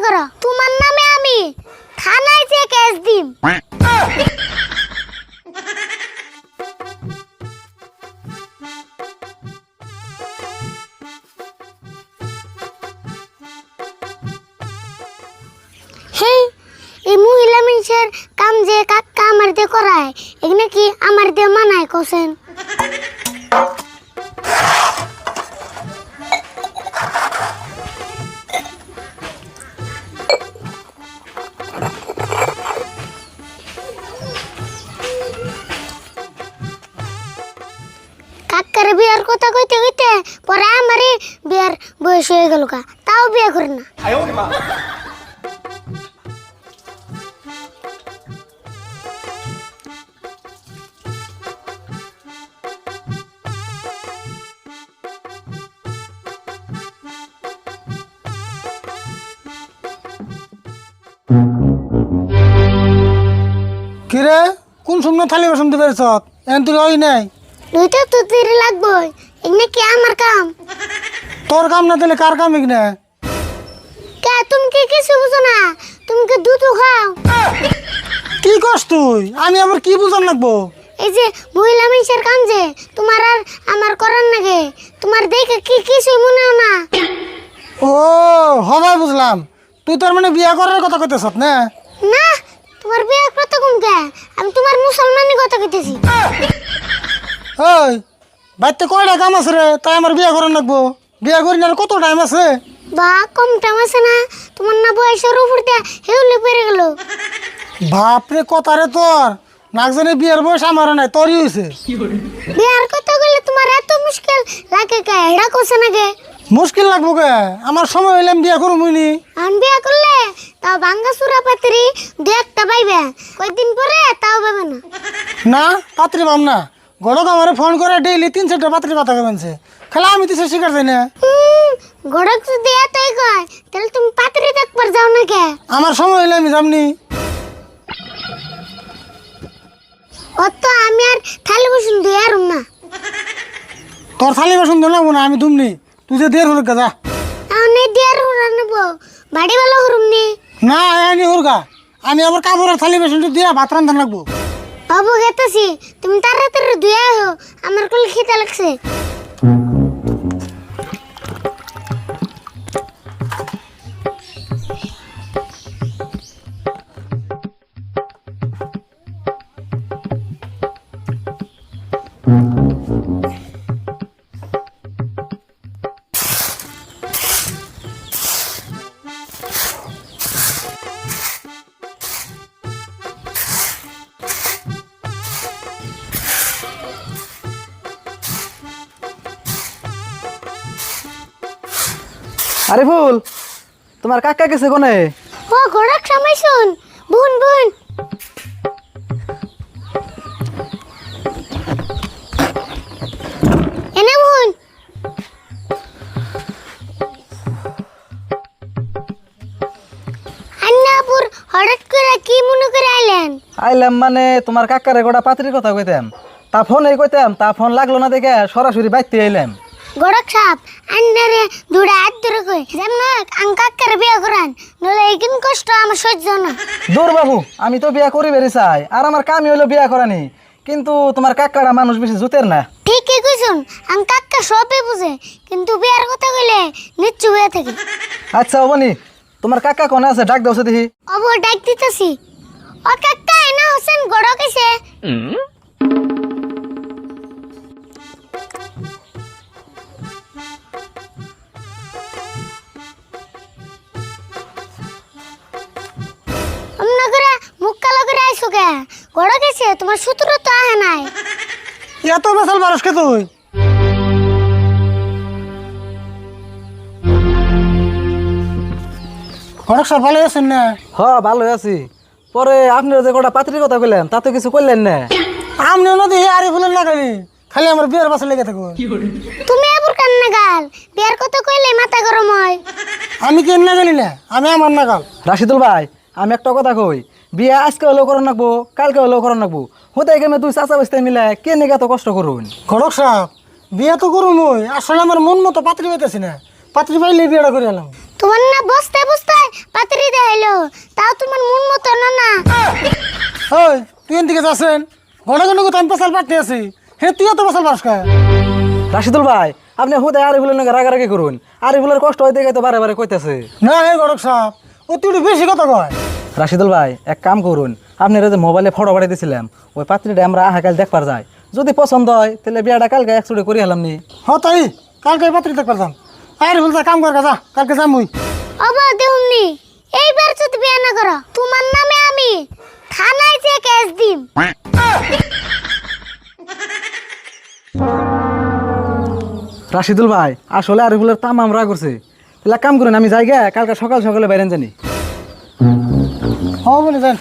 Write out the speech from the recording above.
করো, তোমার নামে আমি থানায় যে কেস দিম। হেই, এই মহিলা মানুষের কাম যে কাকা আমার দিয়ে করায়, এগুলো কি আমার দিয়ে মানায় কোসেন? কাকার বিয়ার কথা কইতে কইতে পরে আমারই বিয়ার বয়স হয়ে গেল, তাও বিয়ে করে না। কিরে কোন সময় থালি বাসন দিবে সব এন তুই ওই নাই দুইটা তো দেরি লাগবে, এগুলো কি আমার কাম? তোর কাম না দিলে কার কাম এখানে? কে তুমি কি কিছু বুঝো না? তুমি কি দুধ খাও? কি করছ তুই? আমি আবার কি বুঝান লাগবো? এই যে মহিলা মানুষের কাম যে তোমার আর আমার করার নাগে, তোমার দেখে কি কিছু মনে হয় না? ও হবাই বুঝলাম, তুই তোর মানে বিয়া করার কথা কইতেছ না? না, তোমার বিয়ে কত কম কে? আমি তোমার মুসলমানের কথা কইতেছি। ওই বাড়িতে কয়টা কাম আছে রে, তাই আমার বিয়া করার লাগবো? বিয়া করি না আর কত টাইম আছে? বা কম টাইম আছে না? তোমার না বয়সের উপর দিয়ে হেউলে পেরে গেল। বাপরে কথা রে তোর, নাক জানে বিয়ার বয়স আমারও নাই, তোরই হয়েছে। বিয়ার কথা বললে তোমার এত মুশকিল লাগে কে? এটা কোসে নাগে মুশকিল লাগবো কে? আমার সময় হইলে আমি বিয়া করবো মুইনি। আমি বিয়া করলে তাও ভাঙ্গা চূড়া পাত্রী দু একটা পাইবে, কয়েকদিন পরে তাও পাবে না। না পাত্রী পাম না, গড়ক আমার ফোন করে ডেইলি 3-4টা পাত্রী কথা কেমনছে, খেলা আমি তো সে শিকার যাই না। গড়ক যদি এতই কয় তাহলে তুমি পাত্রী দেখবার যাও না কে? আমার সময় হইলে আমি যামনি। অত আমি আর থালি বসুন দিয়ে আর না। তোর থালি বাসন ধরে নেবো না, আমি দুমনি, তুই যে দের হরকা যা। আমি দিয়ার হুরা নেব, বাড়ি বেলা হুরুম নি। না আনি হরকা, আমি আবার কাপড়ের থালি বাসনটা দিয়া ভাত রান্ধা লাগবো। বাবু গেতেছি, তুমি তাড়াতাড়ি ধুয়ে আহো, আমার কোল খিদে লাগছে। আরে ফুল, তোমার কাকা গেছে কোনে? ও গড়ক সময় শুন, বুন বুন। এনে বুন। আন্নাপুর হঠাৎ করে কি মনে করে আইলেন? আইলাম মানে তোমার কাকারে গোটা পাত্রীর কথা কইতাম, তা ফোনে কইতাম, তা ফোন লাগলো না দেখে সরাসরি বাইতে আইলাম। গড়ক সাপ আন্নারে দুড়া হাত ধরে কই যেমন আঙ্কাক্কার বিয়ে করান, নলে এইকিন কষ্ট আমার সহ্য না। দূর বাবু, আমি তো বিয়া করি বেরি চাই, আর আমার কামই হইলো বিয়া করানি, কিন্তু তোমার কাকারা মানুষ বেশি জুতের না। ঠিকই কইছুন, আঙ্কাক্কা সবই বুঝে, কিন্তু বিয়ার কথা কইলে নিচ্ছু হয়ে থাকে। আচ্ছা অবনি, তোমার কাকা কোনে আছে? ডাক দাও দেখি। অব ডাক দিতেছি। ও কাকা এনা হোসেন গড়ক এসে। অমনা করে মুখ কালো করে আইসো কে? গড়ক এসে তোমার সূত্র তো আহে নাই। এত বেসাল বারস কে তুই? গড়ক সব ভালো আছেন না? হ ভালো আছি। পরে আপনার যে গোটা পাত্রীর কথা কইলেন তা তো কিছু করলেন না। আমনে নদী আরে ফুলের লাগানি, খালি আমার বিয়ের বাসা লেগে থাকো। তুমি এবার কান্না গাল, বিয়ার কথা কইলে মাথা গরম হয়। আমি কেন না জানি না, আমি আমার নাগাল। রাশিদুল ভাই, আমি একটা কথা কই, বিয়া আজকে হলেও করার নাকবো, কালকে হলেও করার নাকবো। হতে গেমে তুই চাচা বসতে মিলে কে নিকে এত কষ্ট করুন? গড়ক সাহেব বিয়ে তো করুম, ওই আসলে আমার মন মতো পাত্রী পাইতেছি না, পাত্রী পাইলে বিয়েটা করে এলাম। তোমার না বসতে বসতে পাত্রী তাও তোমার মন মতো না না। ওই তুই এদিকে যাচ্ছেন ঘন ঘন তো আমি পেশাল পাঠতে আছি হে তুইও তো পেশাল পাস খায়। রাশিদুল ভাই আপনি হুদায় আরিফুলের নাকি রাগারাগি করুন, আরিফুলের কষ্ট হইতে গিয়ে তো বারে বারে কইতেছে। না হে গড়ক সাহেব ও তুই একটু বেশি কথা কয়। রাশিদুল ভাই এক কাম করুন, আপনার যে মোবাইলে ফটো পাঠিয়ে দিয়েছিলাম ওই পাত্রীটা আমরা কাল দেখবার যাই, যদি পছন্দ হয় তাহলে বিয়াটা কালকে একচুটি করে হলাম নি। হ তাই কালকে পাত্রী দেখতে পারতাম। আরে বলতে কাম কর যা কালকে যাম মুই। অবা দেহুমনি এইবার যদি বিয়ে না করো তোমার নামে আমি থানায় যে কেস দিম। রাশিদুল ভাই আসলে আরিফুলের তাম আমরা করছে, তাহলে এক কাম করুন আমি যাই গে কালকে সকাল সকালে বাইরেন জানি। হ বলে যান।